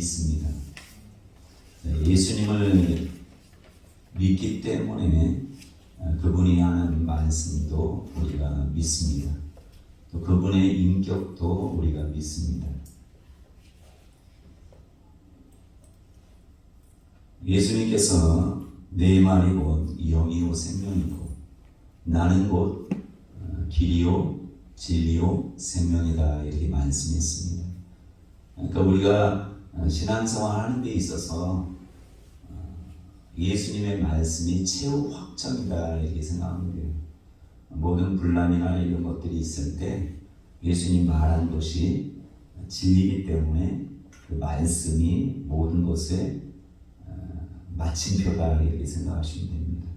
믿습니다. 예수님을 믿기 때문에 그분이 하는 말씀도 우리가 믿습니다. 또 그분의 인격도 우리가 믿습니다. 예수님께서 내 말이 곧 영이요 생명이고 나는 곧 길이요 진리요 생명이다 이렇게 말씀했습니다. 그러니까 우리가 신앙생활하는 데 있어서 예수님의 말씀이 최후 확정이다 이렇게 생각하면 돼요. 모든 분란이나 이런 것들이 있을 때 예수님 말한 것이 진리이기 때문에 그 말씀이 모든 것에 마침표다 이렇게 생각하시면 됩니다.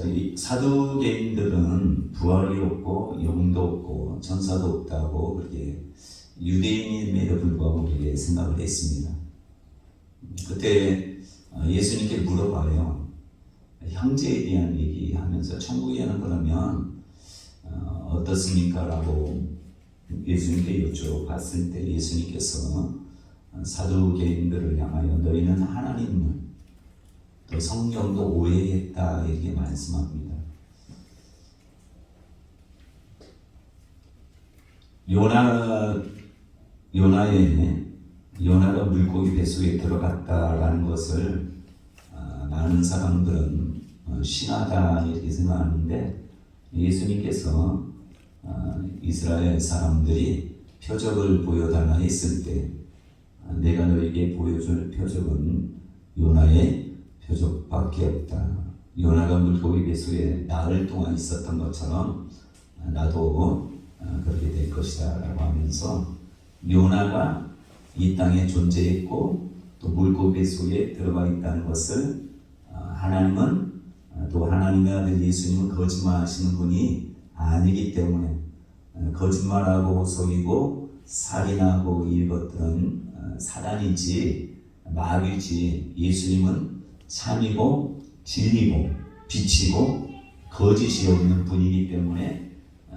이 사두개인들은 부활이 없고 영도 없고 전사도 없다고 그렇게 유대인임에도 불구하고 그렇게 생각을 했습니다. 그때 예수님께 물어봐요. 형제에 대한 얘기하면서 천국에는 그러면 어떻습니까? 라고 예수님께 여쭤봤을 때 예수님께서 사두개인들을 향하여 너희는 하나님을 또 성경도 오해했다 이렇게 말씀합니다. 요나가 물고기 뱃속에 들어갔다라는 것을 많은 사람들은 신하다 이렇게 생각하는데 예수님께서 이스라엘 사람들이 표적을 보여달라 했을 때 내가 너에게 보여줄 표적은 요나의 표적밖에 없다. 요나가 물고기 뱃속에 나흘 동안 있었던 것처럼 나도 그렇게 될 것이다 라고 하면서 요나가 이 땅에 존재했고 또 물고기 속에 들어가 있다는 것을 하나님은 또 하나님의 아들 예수님은 거짓말하시는 분이 아니기 때문에 거짓말하고 속이고 살인하고 이것들은 사단이지 마귀지 예수님은 참이고 진리고 빛이고 거짓이 없는 분이기 때문에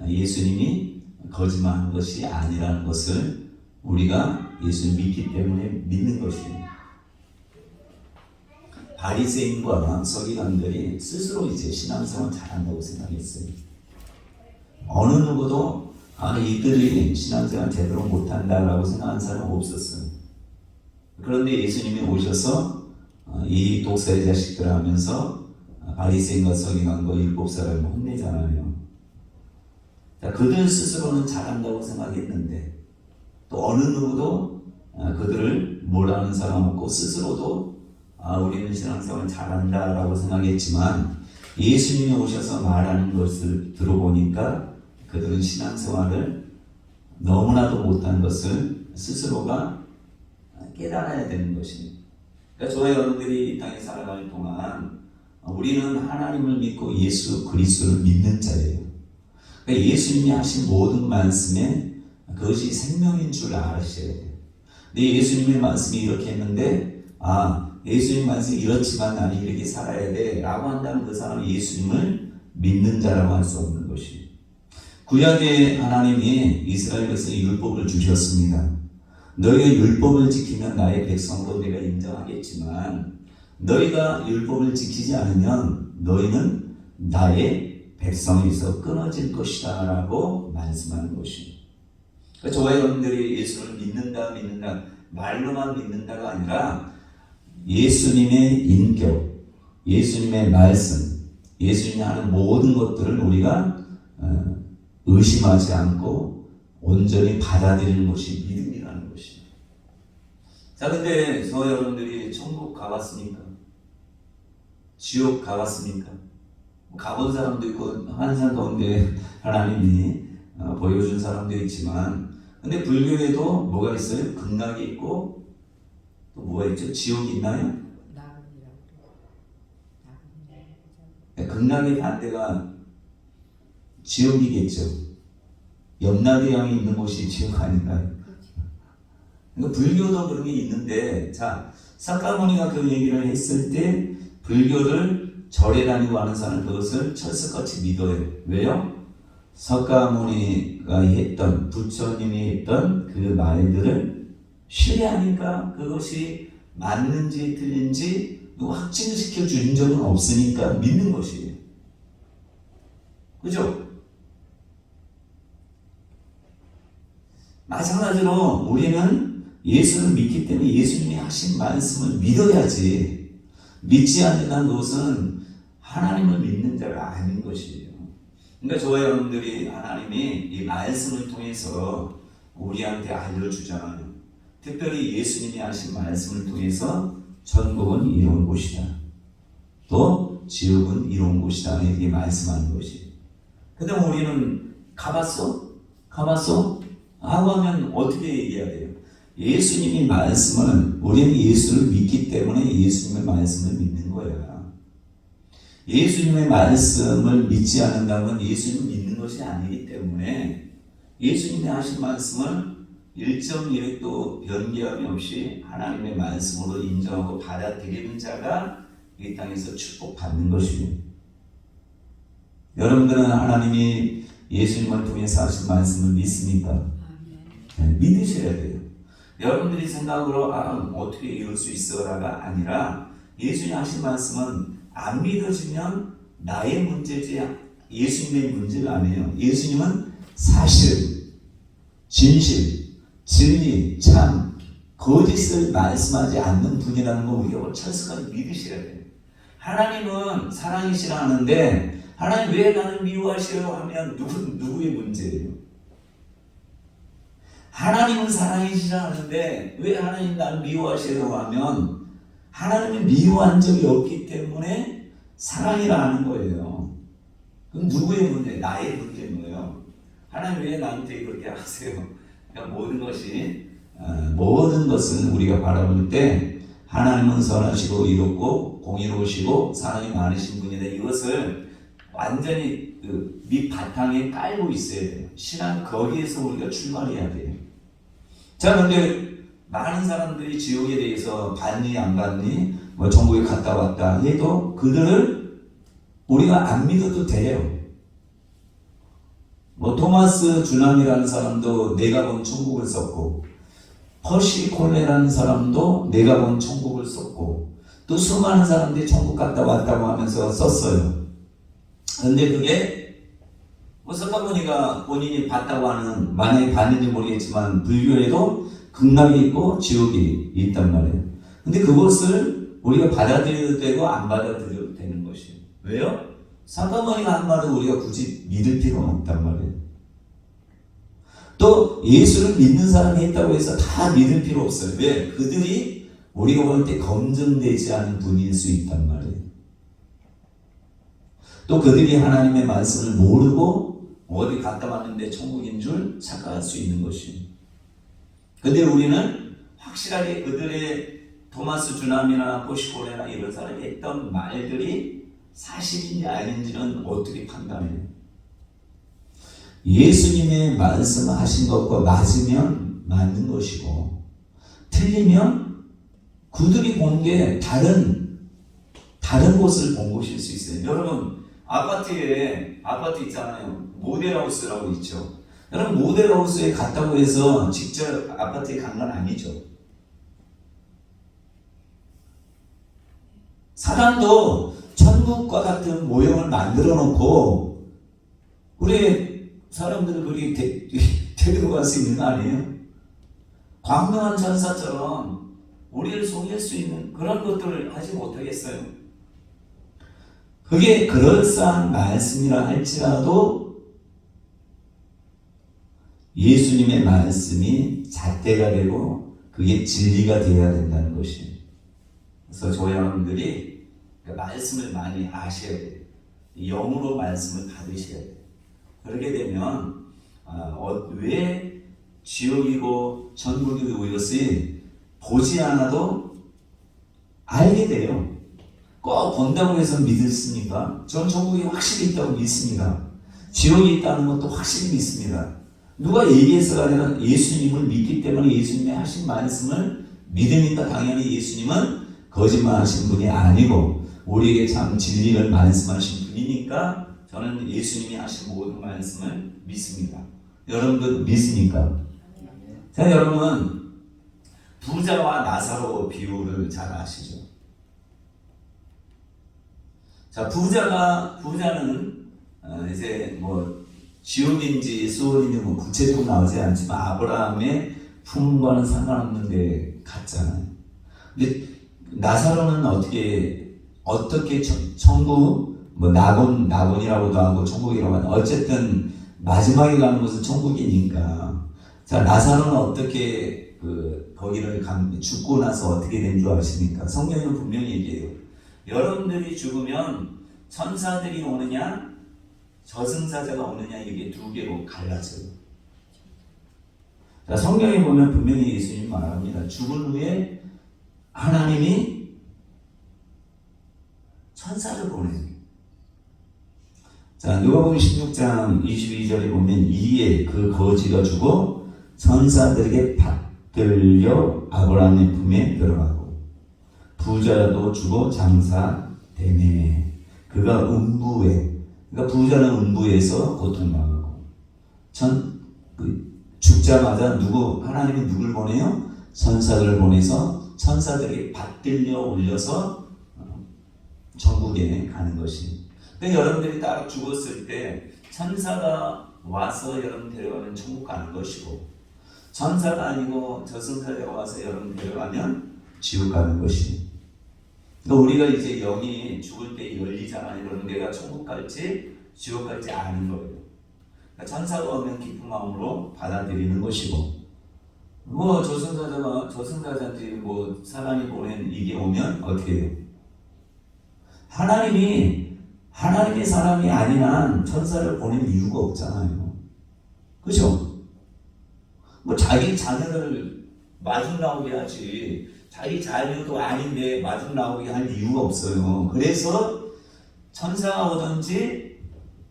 예수님이 거짓말하는 것이 아니라는 것을 우리가 예수를 믿기 때문에 믿는 것입니다. 바리새인과 서기관들이 스스로 이제 신앙생활 잘한다고 생각했어요. 어느 누구도 이들이 신앙생활 제대로 못한다라고 생각하는 사람은 없었어요. 그런데 예수님이 오셔서 이 독사의 자식들 하면서 바리새인과 서기관과 7사람을 혼내잖아요. 그들 스스로는 잘한다고 생각했는데 또 어느 누구도 그들을 뭐라는 사람 없고 스스로도 우리는 신앙생활 잘한다라고 생각했지만 예수님이 오셔서 말하는 것을 들어보니까 그들은 신앙생활을 너무나도 못한 것을 스스로가 깨달아야 되는 것입니다. 그러니까 저와 여러분들이 이 땅에 살아갈 동안 우리는 하나님을 믿고 예수 그리스도를 믿는 자예요. 그러니까 예수님이 하신 모든 말씀에 그것이 생명인 줄 아셔야 돼요. 근데 예수님의 말씀이 이렇게 했는데 예수님 말씀이 이렇지만 나는 이렇게 살아야 돼 라고 한다면 그 사람은 예수님을 믿는 자라고 할 수 없는 것이에요. 구약에 하나님이 이스라엘 백성에 율법을 주셨습니다. 너희가 율법을 지키면 나의 백성으로 내가 인정하겠지만 너희가 율법을 지키지 않으면 너희는 나의 백성에서 끊어질 것이다 라고 말씀하는 것입니다. 그러니까 저와 여러분들이 예수를 믿는다 말로만 믿는다가 아니라 예수님의 인격, 예수님의 말씀, 예수님이 하는 모든 것들을 우리가 의심하지 않고 온전히 받아들이는 것이 믿음이라는 것입니다. 자, 근데 저와 여러분들이 천국 가봤습니까? 지옥 가봤습니까? 가본 사람도 있고 환상 가운데 하나님이 보여준 사람도 있지만 근데 불교에도 뭐가 있어요? 극락이 있고 또 뭐가 있죠? 지옥이 있나요? 극락의 반대가 지옥이겠죠. 염라대왕이 있는 곳이 지옥 아닌가요? 그러니까 불교도 그런 게 있는데 자 사카모니가 그 얘기를 했을 때 불교를 절에 다니고 하는 사람은 그것을 철석같이 믿어요. 왜요? 석가모니가 했던, 부처님이 했던 그 말들을 신뢰하니까 그것이 맞는지 틀린지 확증시켜 준 적은 없으니까 믿는 것이에요. 그죠? 마찬가지로 우리는 예수를 믿기 때문에 예수님이 하신 말씀을 믿어야지, 믿지 않는 것은 하나님을 믿는 자가 아닌 것이에요. 그러니까 저와 여러분들이 하나님이 이 말씀을 통해서 우리한테 알려주잖아요. 특별히 예수님이 하신 말씀을 통해서 천국은 이런 곳이다, 또 지옥은 이런 곳이다 이렇게 말씀하는 것이에요. 근데 우리는 가봤어? 하고 하면 어떻게 얘기해야 돼요? 예수님이 말씀을, 우리는 예수를 믿기 때문에 예수님의 말씀을 믿는 거야. 예수님의 말씀을 믿지 않는다면 예수님을 믿는 것이 아니기 때문에 예수님이 하신 말씀을 1.1도 변개함이 없이 하나님의 말씀으로 인정하고 받아들이는 자가 이 땅에서 축복받는 것이에요. 여러분들은 하나님이 예수님을 통해서 하신 말씀을 믿습니까? 네, 믿으셔야 돼요. 여러분들이 생각으로 어떻게 이럴 수 있어라가 아니라 예수님 하신 말씀은 안 믿어지면 나의 문제지 예수님의 문제가 아니에요. 예수님은 사실, 진실, 진리, 참, 거짓을 말씀하지 않는 분이라는 거 우리가 철석하게 믿으셔야 돼요. 하나님은 사랑이시라 하는데 하나님 왜 나를 미워하시려 하면 누구의 문제예요? 하나님은 사랑이시라 하는데 왜 하나님 나를 미워하시려고 하면 하나님은 미워한 적이 없기 때문에 사랑이라 하는 거예요. 그럼 누구의 문제? 나의 문제인 거예요. 하나님 왜 나한테 그렇게 하세요? 그러니까 모든 것은 우리가 바라볼 때 하나님은 선하시고 이롭고 공의로우시고 사랑이 많으신 분이다. 이것을 완전히 밑바탕에 깔고 있어야 돼요. 신앙 거기에서 우리가 출발해야 돼요. 자, 근데 많은 사람들이 지옥에 대해서 받니 안 받니 천국에 갔다 왔다 해도 그들을 우리가 안 믿어도 돼요. 토마스 주남이라는 사람도 내가 본 천국을 썼고, 퍼시 콜레라는 사람도 내가 본 천국을 썼고, 또 수많은 사람들이 천국 갔다 왔다고 하면서 썼어요. 근데 그게 석가모니가 본인이 봤다고 하는, 만약에 봤는지 모르겠지만 불교에도 극락이 있고 지옥이 있단 말이에요. 근데 그것을 우리가 받아들여도 되고 안 받아들여도 되는 것이에요. 왜요? 석가모니가 한 말을 우리가 굳이 믿을 필요는 없단 말이에요. 또 예수를 믿는 사람이 있다고 해서 다 믿을 필요 없어요. 왜? 그들이 우리가 볼 때 검증되지 않은 분일 수 있단 말이에요. 또 그들이 하나님의 말씀을 모르고 어디 갔다 왔는데 천국인 줄 착각할 수 있는 것이에요. 근데 우리는 확실하게 그들의 토마스 주남이나 포시콜레나 이런 사람이 했던 말들이 사실인지 아닌지는 어떻게 판단해요? 예수님의 말씀하신 것과 맞으면 맞는 것이고 틀리면 그들이 본 게 다른 곳을 본 것일 수 있어요. 여러분 아파트 있잖아요. 모델하우스라고 있죠. 여러분 모델하우스에 갔다고 해서 직접 아파트에 간 건 아니죠. 사람도 천국과 같은 모형을 만들어 놓고 우리 사람들을 그리 데리고 갈 수 있는 거 아니에요? 광명한 천사처럼 우리를 속일 수 있는 그런 것들을 하지 못하겠어요. 그게 그럴싸한 말씀이라 할지라도 예수님의 말씀이 잣대가 되고 그게 진리가 되어야 된다는 것이에요. 그래서 저희 여러분들이 말씀을 많이 아셔야 돼요. 영으로 말씀을 받으셔야 돼요. 그렇게 되면 왜 지옥이고 천국이고 이것이 보지 않아도 알게 돼요. 꼭 본다고 해서 믿습니까? 전 천국이 확실히 있다고 믿습니다. 지옥이 있다는 것도 확실히 믿습니다. 누가 얘기해서가 아니라 예수님을 믿기 때문에 예수님이 하신 말씀을 믿으니까 당연히 예수님은 거짓말하신 분이 아니고 우리에게 참 진리를 말씀하신 분이니까 저는 예수님이 하신 모든 말씀을 믿습니다. 여러분도 믿습니까? 자, 여러분 부자와 나사로 비유를 잘 아시죠? 자, 부자는 이제 뭐 지옥인지 수월인지 뭐 구체적으로 나오지 않지만 아브라함의 품과는 상관없는 데 갔잖아요. 근데 나사로는 어떻게 천국 뭐 낙원이라고도 하고 천국이라고 하는 어쨌든 마지막에 가는 곳은 천국이니까. 자, 나사로는 어떻게 거기를 죽고 나서 어떻게 된 줄 아십니까? 성경은 분명히 얘기해요. 여러분들이 죽으면 천사들이 오느냐 저승사자가 오느냐 이게 두 개로 갈라져요. 자, 성경에 보면 분명히 예수님 말합니다. 죽은 후에 하나님이 천사를 보내요. 자, 누가복음 16장 22절에 보면 이에 그 거지가 죽어 천사들에게 받들려 아브라함의 품에 들어가고 부자도 죽어 장사되네. 그가 음부에, 그러니까 부자는 음부에서 고통당하고 죽자마자 하나님이 누굴 보내요? 천사들을 보내서 천사들에게 받들려 올려서 천국에 가는 것이. 그러니까 여러분들이 딱 죽었을 때 천사가 와서 여러분 데려가면 천국 가는 것이고, 천사가 아니고 저승사자가 와서 여러분 데려가면 지옥 가는 것이. 그러니까 우리가 이제 영이 죽을 때 열리잖아요. 여러분 내가 천국 갈지 지옥 갈지 아는 거예요. 그러니까 천사가 오면 기쁜 마음으로 받아들이는 것이고, 뭐 저승사자한테 뭐 사람이 보낸 이게 오면 어떻게 해요? 하나님의 사람이 아닌 한 천사를 보낼 이유가 없잖아요. 그죠? 뭐 자기 자녀를 마중 나오게 하지, 자기 자녀도 아닌데 마중 나오게 할 이유가 없어요. 그래서 천사가 오든지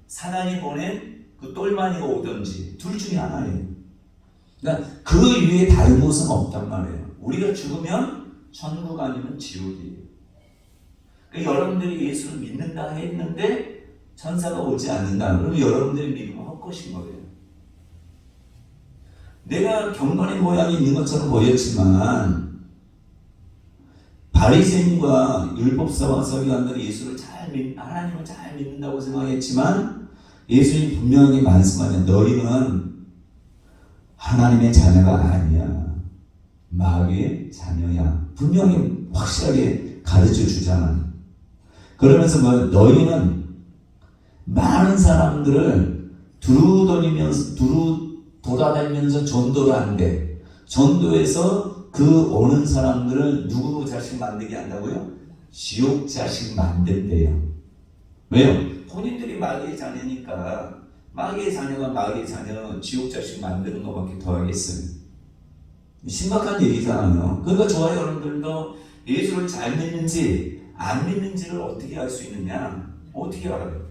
사단이 보낸 그 똘마니가 오든지 둘 중에 하나예요. 그러니까 그 위에 다른 곳은 없단 말이에요. 우리가 죽으면 천국 아니면 지옥이에요. 그러니까 여러분들이 예수를 믿는다 했는데 천사가 오지 않는다. 그러면 여러분들이 믿으면 헛것인 거예요. 내가 경건의 모양이 있는 것처럼 보였지만 바리새인과 율법사와 서기관들이 하나님을 잘 믿는다고 생각했지만 예수님 분명히 말씀하냐. 너희는 하나님의 자녀가 아니야. 마귀의 자녀야. 분명히 확실하게 가르쳐 주잖아. 그러면서 너희는 많은 사람들을 돌아다니면서 전도를 한대. 전도해서 그 오는 사람들을 누구 자식 만들게 한다고요? 지옥 자식 만든대요. 왜요? 본인들이 마귀의 자녀니까 마귀의 자녀가 마귀의 자녀 지옥 자식 만드는 것밖에 더 하겠어요. 심각한 얘기잖아요. 그러니까 저와 여러분들도 예수를 잘 믿는지 안 믿는지를 어떻게 알 수 있느냐? 어떻게 알아요?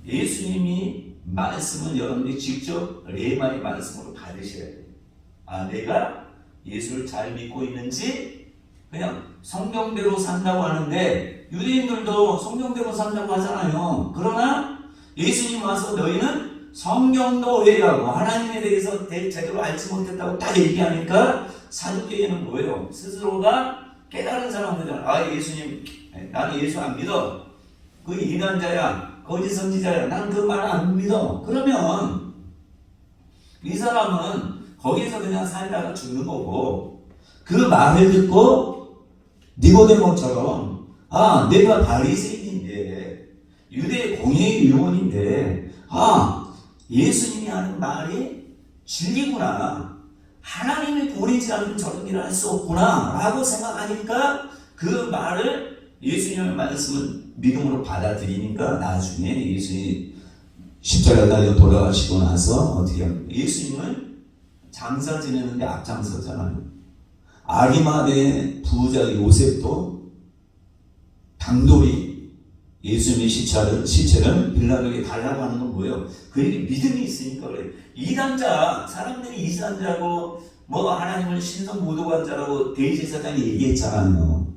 예수님이 말씀을 여러분들이 직접 레마의 말씀으로 받으셔야 돼요. 아, 내가 예수를 잘 믿고 있는지. 그냥 성경대로 산다고 하는데 유대인들도 성경대로 산다고 하잖아요. 그러나 예수님 와서 너희는 성경도 왜라고 하나님에 대해서 제대로 알지 못했다고 딱 얘기하니까 사두개인은 뭐예요? 스스로가 깨달은 사람들은 예수님, 나는 예수 안 믿어. 그 이단자야, 거짓 선지자야, 난 그 말 안 믿어. 그러면 이 사람은 거기서 그냥 살다가 죽는 거고, 그 말을 듣고 니고데모처럼 내가 바리새인인데 유대 공예의 요원인데 예수님이 하는 말이 진리구나, 하나님이 보내지 않으면 저런 일을 할 수 없구나 라고 생각하니까 그 말을, 예수님의 말씀을 믿음으로 받아들이니까 나중에 예수님이 십자가에 달려 돌아가시고 나서 어떻게 합니까? 예수님을 장사 지내는데 앞장섰잖아요. 아리마대 부자 요셉도 당돌이 예수님의 시체를 빌라도에게 달라고 하는 건 뭐예요? 그에게 믿음이 있으니까 그래요. 사람들이 이단자고 하나님을 신성 모독한 자라고 대제사장이 얘기했잖아요.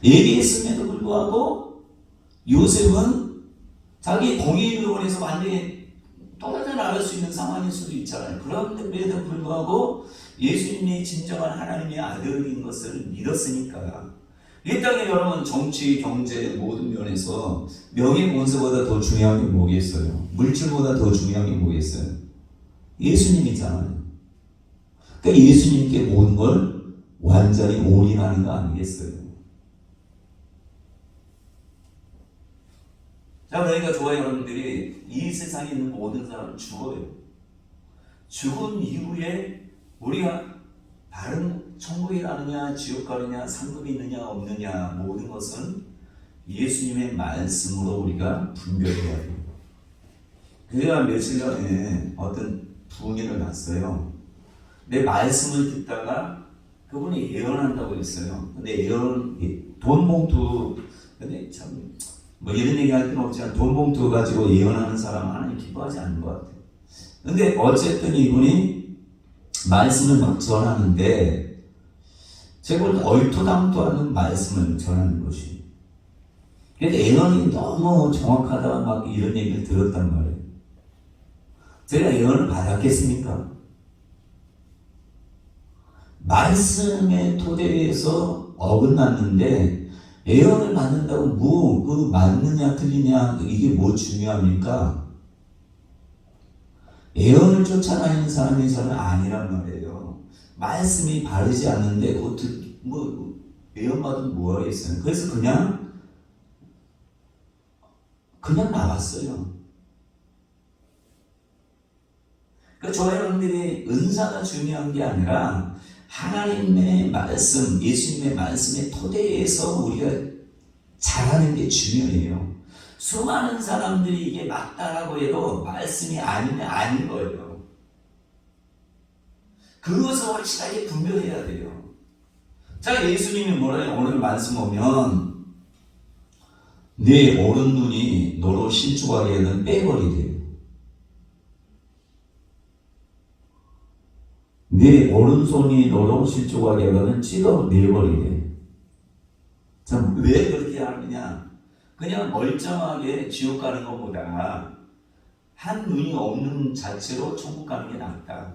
얘기했음에도 불구하고 요셉은 자기 공의를 원해서 완전히 떨어져 나갈 수 있는 상황일 수도 있잖아요. 그런데도 불구하고 예수님이 진정한 하나님의 아들인 것을 믿었으니까. 이 땅에 여러분 정치, 경제 모든 면에서 명예권세보다 더 중요한 게 뭐겠어요? 물질보다 더 중요한 게 뭐겠어요? 예수님이잖아요. 그러니까 예수님께 모든 걸 완전히 올인하는 거 아니겠어요? 자, 그러니까 저와 여러분들이 이 세상에 있는 모든 사람은 죽어요. 죽은 이후에 우리가 다른 천국에 가느냐 지옥 가느냐 상급이 있느냐 없느냐 모든 것은 예수님의 말씀으로 우리가 분별해야 돼요. 그래야 며칠 전에 어떤 부흥회를 갔어요. 내 말씀을 듣다가 그분이 예언한다고 했어요. 근데 예언 돈 봉투 근데 참 뭐 이런 얘기 할 필요 없지만 돈 봉투 가지고 예언하는 사람은 하나님 기뻐하지 않는 것 같아요. 근데 어쨌든 이분이 말씀을 막 전하는데 제가 얼토당토하는 말씀을 전하는 것이. 근데 예언이 너무 정확하다 막 이런 얘기를 들었단 말이에요. 제가 예언을 받았겠습니까? 말씀의 토대에서 어긋났는데 예언을 받는다고 그 맞느냐 틀리냐 이게 뭐 중요합니까? 예언을 쫓아다니는 사람이 저는 아니란 말이에요. 말씀이 바르지 않는데 예언 받으면 뭐 하겠어요? 그래서 그냥 나왔어요. 그러니까 저 여러분들이 은사가 중요한 게 아니라 하나님의 말씀, 예수님의 말씀의 토대에서 우리가 잘하는 게 중요해요. 수많은 사람들이 이게 맞다라고 해도 말씀이 아니면 아닌 거예요. 그것을 확실하게 분별해야 돼요. 자, 예수님이 뭐래요? 오늘 말씀 보면 내 오른 눈이 너로 실족하게는 빼버리래요. 네 오른손이 너로 실족하게 하거든 찍어내버리게. 자, 왜 그렇게 하느냐? 그냥 멀쩡하게 지옥 가는 것보다 한 눈이 없는 자체로 천국 가는 게 낫다.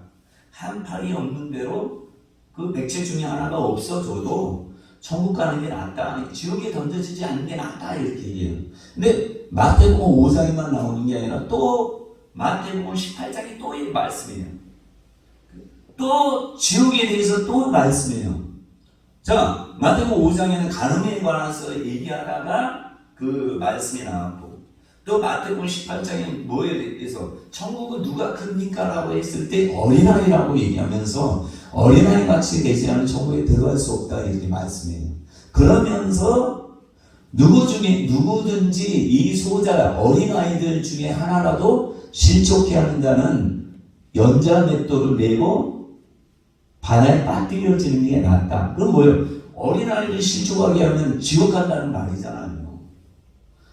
한 팔이 없는 대로 그 백체 중에 하나가 없어져도 천국 가는 게 낫다. 지옥에 던져지지 않는 게 낫다. 이렇게 얘기해요. 근데 마태복음 5장에만 나오는 게 아니라 또 마태복음 18장이 또 이 말씀이에요. 또 지옥에 대해서 또 말씀해요. 자, 마태복음 5장에는 간음에 관해서 얘기하다가 그 말씀이 나왔고, 또 마태복음 18장에 뭐에 대해서 천국은 누가 큽니까? 라고 했을 때 어린아이라고 얘기하면서 어린아이 같이 되지 않은 천국에 들어갈 수 없다 이렇게 말씀해요. 그러면서 누구든지 이 소자 어린아이들 중에 하나라도 실족해 한다는 연자맷돌을 메고 바다에 빠뜨려지는 게 낫다. 그럼 뭐예요? 어린아이를 실족하게 하면 지옥 간다는 말이잖아요.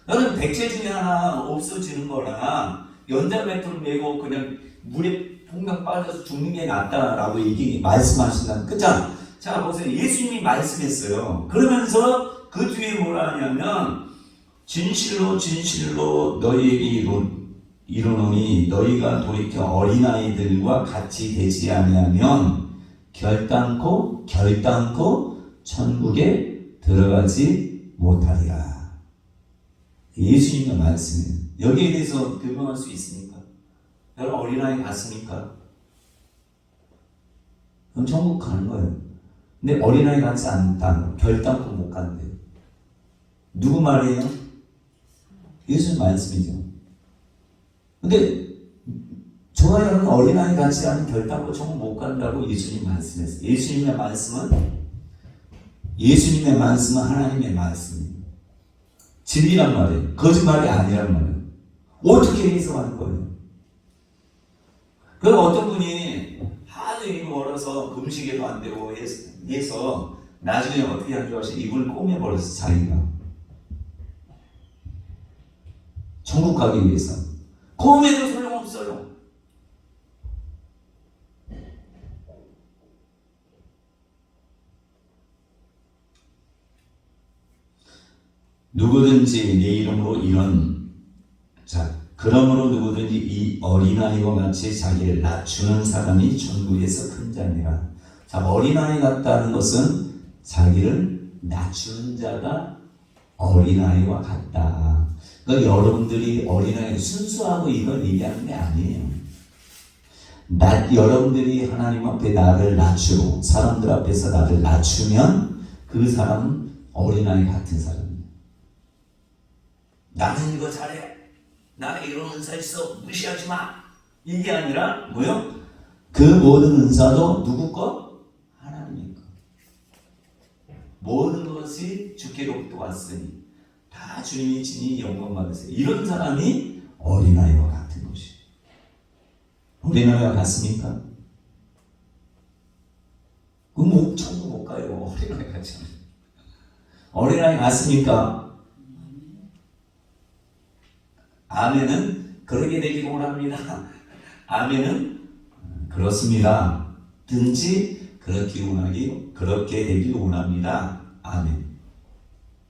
여러분 백체 중에 하나 없어지는 거나 연자맷돌 메고 그냥 물에 풍덩 빠져서 죽는 게 낫다라고 말씀하신다는 거죠. 자 보세요. 예수님이 말씀했어요. 그러면서 그 뒤에 뭐라 하냐면 진실로 진실로 너희에게 이르노니 너희가 돌이켜 어린아이들과 같이 되지 아니하면 결단코 천국에 들어가지 못하리라. 예수님의 말씀이에요. 여기에 대해서 변명할 수 있습니까? 여러분 어린아이 같습니까? 그럼 천국 가는 거예요. 근데 어린아이 같지 않다. 결단코 못 간대요. 누구 말이에요? 예수님 말씀이죠. 근데 저와 여러분 어린아이 같이 하는 결단코 천국 못 간다고 예수님 말씀했어요. 예수님의 말씀은 하나님의 말씀이에요. 진리란 말이에요. 거짓말이 아니란 말이에요. 어떻게 해석하는 거예요? 그럼 어떤 분이 하도 이거 멀어서 금식에도 안 되고 해서 나중에 어떻게 한 줄 아세요? 이걸 꼬매버렸어 자기가. 천국 가기 위해서. 꼬매도 소용없어요. 누구든지 내 이름으로 이런 자, 그러므로 누구든지 이 어린아이와 같이 자기를 낮추는 사람이 천국에서 큰 자니라. 자, 어린아이 같다는 것은 자기를 낮추는 자가 어린아이와 같다. 그러니까 여러분들이 어린아이 순수하고 이걸 얘기하는 게 아니에요. 여러분들이 하나님 앞에 나를 낮추고 사람들 앞에서 나를 낮추면 그 사람은 어린아이 같은 사람이에요. 나는 이거 잘해. 나는 이런 은사 있어. 무시하지 마. 이게 아니라 뭐요? 그 모든 은사도 누구 거? 하나님의 거. 모든 것이 주께로부터 왔으니 다 주님이 지니 영광 받으세요. 이런 사람이 어린아이와 같은 것이. 어린아이와 같습니까? 그럼 천국 못 가요. 어린아이 같지 않아요. 어린아이 같습니까? 아멘은 그러게 되기를 원합니다. 아멘은 그렇습니다. 든지 그렇게 되기를 원합니다. 아멘.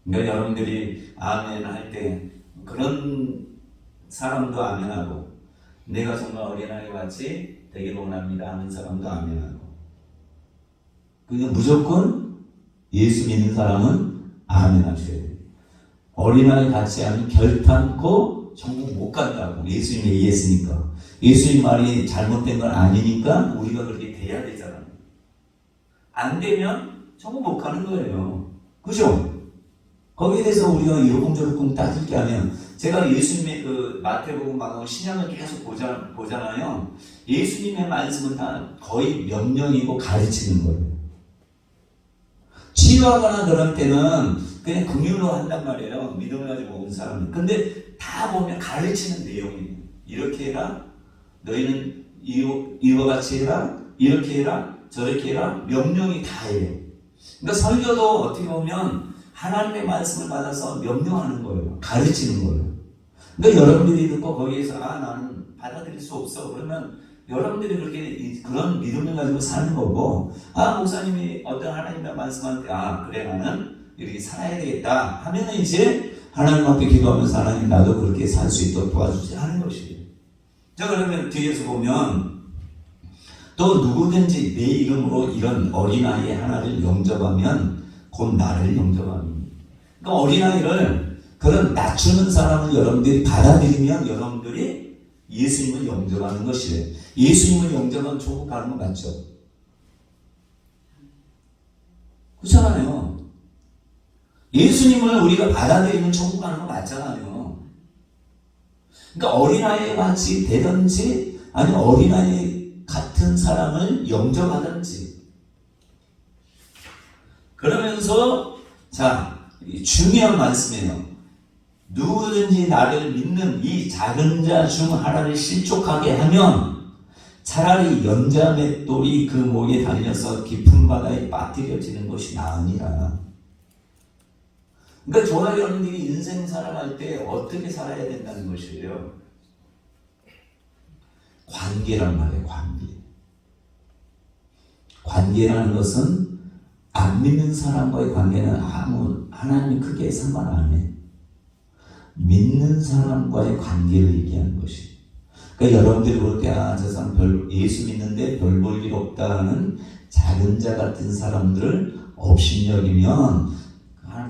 그러니까 여러분들이 아멘 할 때 그런 사람도 아멘하고 내가 정말 어린아이 같이 되기를 원합니다 하는 사람도 아멘하고 그러니까 무조건 예수 믿는 사람은 아멘 하셔야 돼요. 어린아이 같이 하면 결탄코 천국 못 간다고 예수님이 얘기했으니까. 예수님 말이 잘못된 건 아니니까 우리가 그렇게 돼야 되잖아요. 안 되면 천국 못 가는 거예요. 그죠? 거기에 대해서 우리가 이러쿵저러쿵 따질 게 아니에요. 제가 예수님의 그 마태복음하고 신약을 계속 보잖아요. 예수님의 말씀은 다 거의 명령이고 가르치는 거예요. 치료하거나 그럴 때는 그냥 긍휼로 한단 말이에요. 믿음을 가지고 온 사람은. 근데 다 보면 가르치는 내용이에요. 이렇게 해라. 너희는 이와 같이 해라. 이렇게 해라. 저렇게 해라. 명령이 다예요. 그러니까 설교도 어떻게 보면 하나님의 말씀을 받아서 명령하는 거예요. 가르치는 거예요. 그러니까 여러분들이 듣고 거기에서 나는 받아들일 수 없어. 그러면 여러분들이 그렇게 그런 믿음을 가지고 사는 거고 목사님이 어떤 하나님의 말씀한테 그래 나는 이렇게 살아야 되겠다 하면은 이제 하나님 앞에 기도하면서 하나님 나도 그렇게 살 수 있도록 도와주지 하는 것이에요. 자 그러면 뒤에서 보면 또 누구든지 내 이름으로 이런 어린아이 하나를 영접하면 곧 나를 영접합니다. 그러니까 어린아이를 그런 낮추는 사람을 여러분들이 받아들이면 여러분들이 예수님을 영접하는 것이에요. 예수님을 영접하면 천국 가는 거 맞죠? 그렇잖아요. 예수님을 우리가 받아들이면 천국 가는 거 맞잖아요. 그러니까 어린아이 같이 되든지 아니면 어린아이 같은 사람을 영접하든지 그러면서 중요한 말씀이에요. 누구든지 나를 믿는 이 작은 자 중 하나를 실족하게 하면 차라리 연자 맷돌이 그 목에 달려서 깊은 바다에 빠뜨려지는 것이 나으니라. 그러니까 저와 여러분들이 인생 살아갈 때 어떻게 살아야 된다는 것이에요. 관계란 말이에요. 관계라는 것은 안 믿는 사람과의 관계는 하나님이 크게 상관 안 해요. 믿는 사람과의 관계를 얘기하는 것이. 그러니까 여러분들이 볼 때 저 사람 예수 믿는데 별 볼 일 없다는 작은 자 같은 사람들을 업신여기면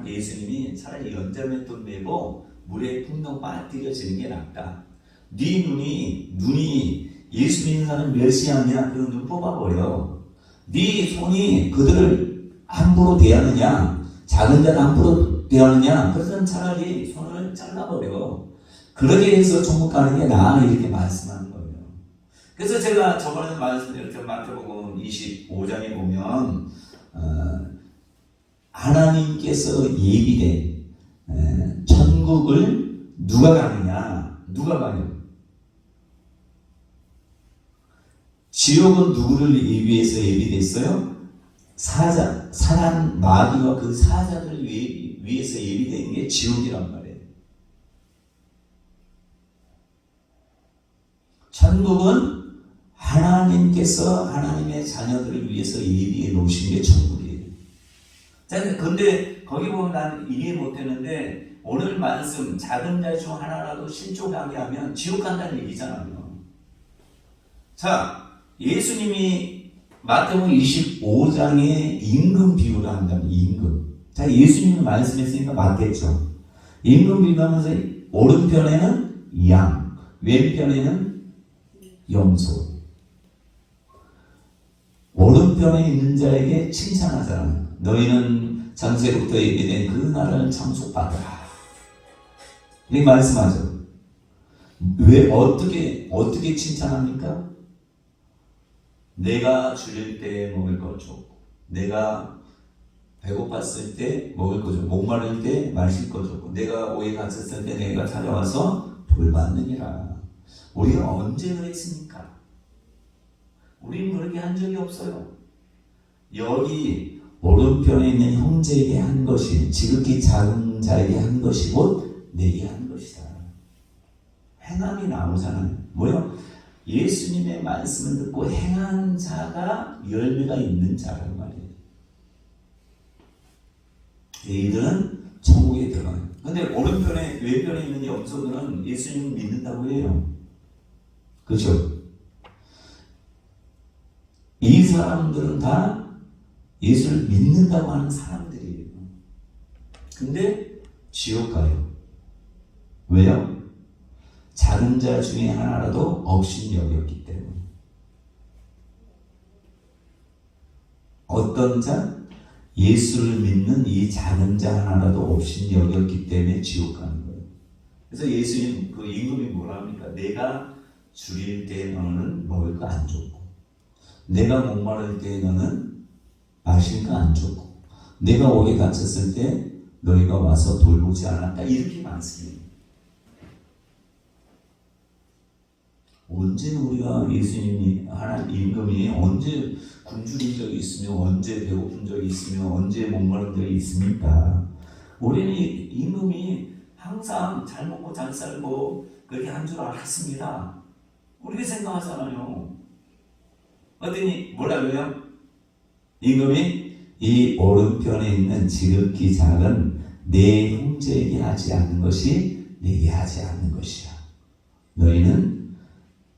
예수님이 차라리 연자맷돌 메고 물에 풍덩 빠뜨려지는 게 낫다. 네 눈이 예수 믿는 사람 멸시하냐? 그 눈 뽑아버려. 네 손이 그들을 함부로 대하느냐? 작은 자를 함부로 대하느냐? 그래서 차라리 손을 잘라버려. 그러게 해서 천국 가는 게 나아 이렇게 말씀하는 거예요. 그래서 제가 저번에 말씀드렸던 마태복음 25장에 보면 하나님께서 예비된 천국을 누가 가느냐? 누가 가냐? 지옥은 누구를 위해서 예비됐어요? 사단 마귀와 그 사자들을 위해서 예비된 게 지옥이란 말이에요. 천국은 하나님께서 하나님의 자녀들을 위해서 예비해 놓으신 게 천국이에요. 자, 근데 거기 보면 난 이해 못했는데 오늘 말씀 작은 자 중 하나라도 실족하게 하면 지옥 간다는 얘기잖아요. 자, 예수님이 마태복음 25장에 임금 비유를 한다면 임금. 자, 예수님이 말씀했으니까 맞겠죠. 임금 비유하면서 오른편에는 양, 왼편에는 염소. 오른편에 있는 자에게 칭찬하잖아요. 너희는 장세로부터 얘기된 그 나라를 창속받으라. 이렇게 말씀하죠. 왜 어떻게 칭찬합니까? 내가 줄일 때 먹을 것 줬고, 내가 배고팠을 때 먹을 것 줬고, 목마를 때 마실 것 줬고, 내가 오해 갇혔을 때 내가 찾아와서 돌봤느니라. 우리가 언제 그랬습니까? 우리는 그렇게 한 적이 없어요. 여기 오른편에 있는 형제에게 한 것이 지극히 작은 자에게 한 것이 곧 내게 한 것이다. 행함이 나오잖아요. 뭐요? 예수님의 말씀을 듣고 행한 자가 열매가 있는 자란 말이에요. 이들은 천국에 들어가요. 근데 오른편에 왼편에 있는 염소들은 예수님을 믿는다고 해요. 그렇죠? 이 사람들은 다 예수를 믿는다고 하는 사람들이에요. 근데 지옥 가요. 왜요? 작은 자 중에 하나라도 없인 여겼기 때문에. 어떤 자? 예수를 믿는 이 작은 자 하나라도 없인 여겼기 때문에 지옥 가는 거예요. 그래서 예수님 그 임금이 뭐라 합니까? 내가 줄일 때 너는 먹을 거 안 줬고, 내가 목마를 때 너는 마실 거 안 줬고, 내가 오래 갇혔을 때 너희가 와서 돌보지 않았다. 이렇게 말씀해요. 언제 우리가 예수님이 하나님 임금이 언제 굶주린 적이 있으며 언제 배고픈 적이 있으며 언제 목마른 적이 있습니까? 우리는 임금이 항상 잘 먹고 잘 살고 그렇게 한 줄 알았습니다. 우리가 생각하잖아요. 어떠니 뭐라고요? 임금이 이 오른편에 있는 지극히 작은 내 형제에게 하지 않는 것이 내게 하지 않는 것이야. 너희는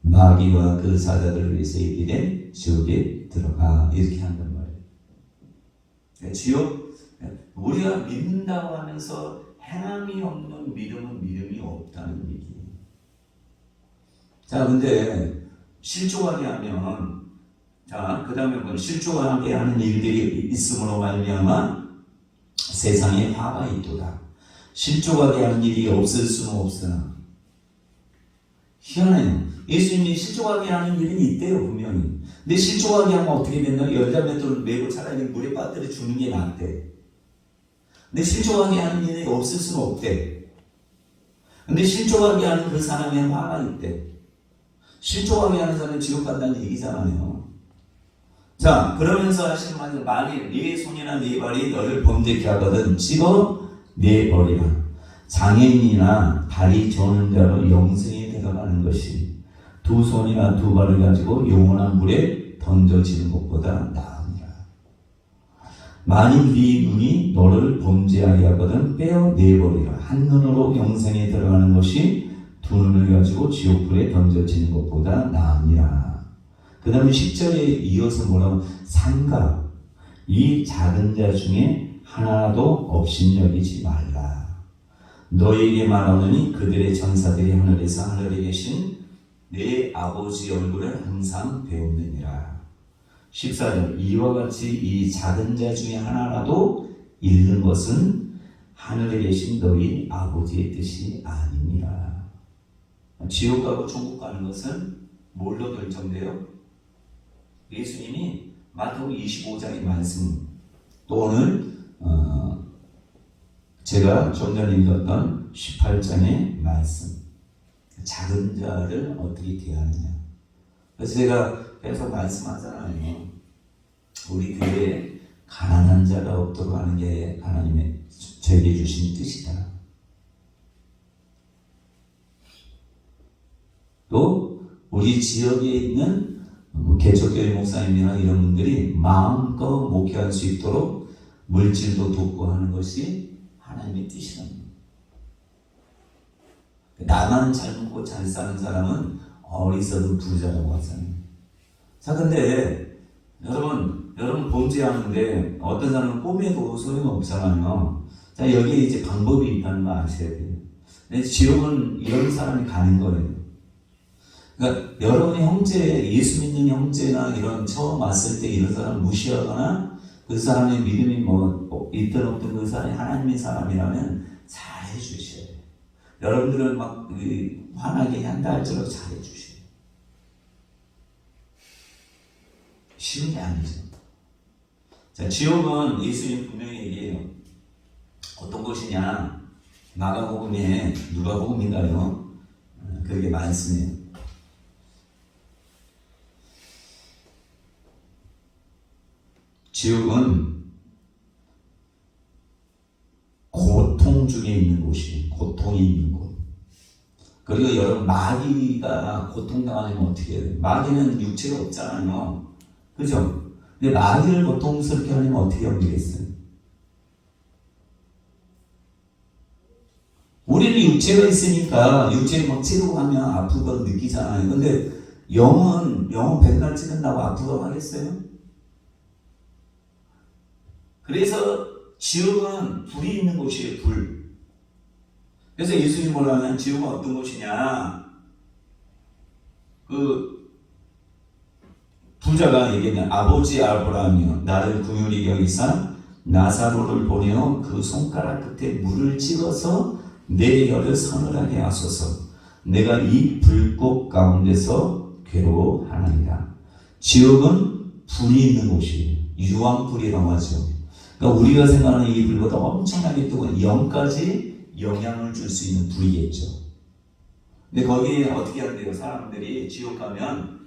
마귀와 그 사자들을 위해서 이기된 지옥에 들어가. 이렇게 한단 말이에요. 지옥, 우리가 믿는다고 하면서 행함이 없는 믿음은 믿음이 없다는 얘기예요. 자, 근데 실족하게 하면, 자, 그 다음에 뭐 실족하게 하는 일들이 있음으로 말미암아 세상에 화가 있도다. 실족하게 하는 일이 없을 수는 없으나 희한해요. 예수님이 실족하게 하는 일이 있대요, 분명히. 근데 실족하게 하면 어떻게 됐나? 열자맷돌을 메고 차라리 물에 빠뜨려 죽는 게 낫대. 근데 실족하게 하는 일이 없을 수는 없대. 근데 실족하게 하는 그 사람의 화가 있대. 실족하게 하는 사람은 지옥 간다는 얘기잖아요. 자, 그러면서 하시는 말씀, 만일 네 손이나 네 발이 너를 범죄케 하거든 찍어 내버리라. 장애인이나 발이 저는 자로 영생에 들어가는 것이 두 손이나 두 발을 가지고 영원한 물에 던져지는 것보다 나으니라. 만일 네 눈이 너를 범죄하게 하거든 빼어 내버리라. 한 눈으로 영생에 들어가는 것이 두 눈을 가지고 지옥불에 던져지는 것보다 나으니라. 그 다음에 10절에 이어서 뭐라고? 삼가 이 작은 자 중에 하나도 업신여기지 말라. 너희에게 말하노니 그들의 전사들이 하늘에서 하늘에 계신 내 아버지 얼굴을 항상 배우느니라. 14절 이와 같이 이 작은 자 중에 하나라도 잃는 것은 하늘에 계신 너희 아버지의 뜻이 아니니라. 지옥 가고 천국 가는 것은 뭘로 결정돼요? 예수님이 마태복음 25장의 말씀, 또 오늘 제가 좀 전에 읽었던 18장의 말씀, 작은 자를 어떻게 대하느냐. 그래서 제가 계속 말씀하잖아요. 우리 교회에 가난한 자가 없도록 하는 게 하나님의 저에게 주신 뜻이다. 또 우리 지역에 있는 개척교회 목사님이나 이런 분들이 마음껏 목회할 수 있도록 물질도 돕고 하는 것이 하나님의 뜻이랍니다. 나만 잘 먹고 잘 사는 사람은 어리석은 부자라고 하잖아요. 자, 근데 여러분 범죄하는데 어떤 사람은 꼼해도 소용없잖아요. 자, 여기에 이제 방법이 있다는 거 아셔야 돼요. 근데 지옥은 이런 사람이 가는 거예요. 그러니까 여러분의 형제, 예수 믿는 형제나 이런 처음 왔을 때 이런 사람 무시하거나 그 사람의 믿음이 뭐 있든 없든 그 사람이 하나님의 사람이라면 잘해 주셔야 돼요. 여러분들은 막 화나게 한다 할수록 잘해 주셔야 돼요. 쉬운 게 아니죠. 자, 지옥은 예수님 분명히 얘기해요. 어떤 곳이냐? 마가복음에 누가복음인가요? 그게 말씀이에요. 지옥은 고통 중에 있는 곳이, 고통이 있는 곳. 그리고 여러분, 마귀가 고통당하면 어떻게 해요? 마귀는 육체가 없잖아요. 그죠? 근데 마귀를 고통스럽게 하려면 어떻게 하겠어요? 우리는 육체가 있으니까 육체에 막 찌르고 하면 아픈 건 느끼잖아요. 근데 영은 백날 찌른다고 아프다고 하겠어요? 그래서 지옥은 불이 있는 곳이에요. 불. 그래서 예수님 뭐라 하면 지옥은 어떤 곳이냐? 그 부자가 얘기했냐? 아버지 아브라함이여 나를 긍휼히 여기사 나사로를 보내어 그 손가락 끝에 물을 찍어서 내 혀를 서늘하게 하소서. 내가 이 불꽃 가운데서 괴로워하나이다. 지옥은 불이 있는 곳이에요. 유황불이라고 하죠. 그러니까 우리가 생각하는 이 불보다 엄청나게 뜨거운 영까지 영향을 줄 수 있는 불이겠죠. 근데 거기에 어떻게 한대요? 사람들이 지옥 가면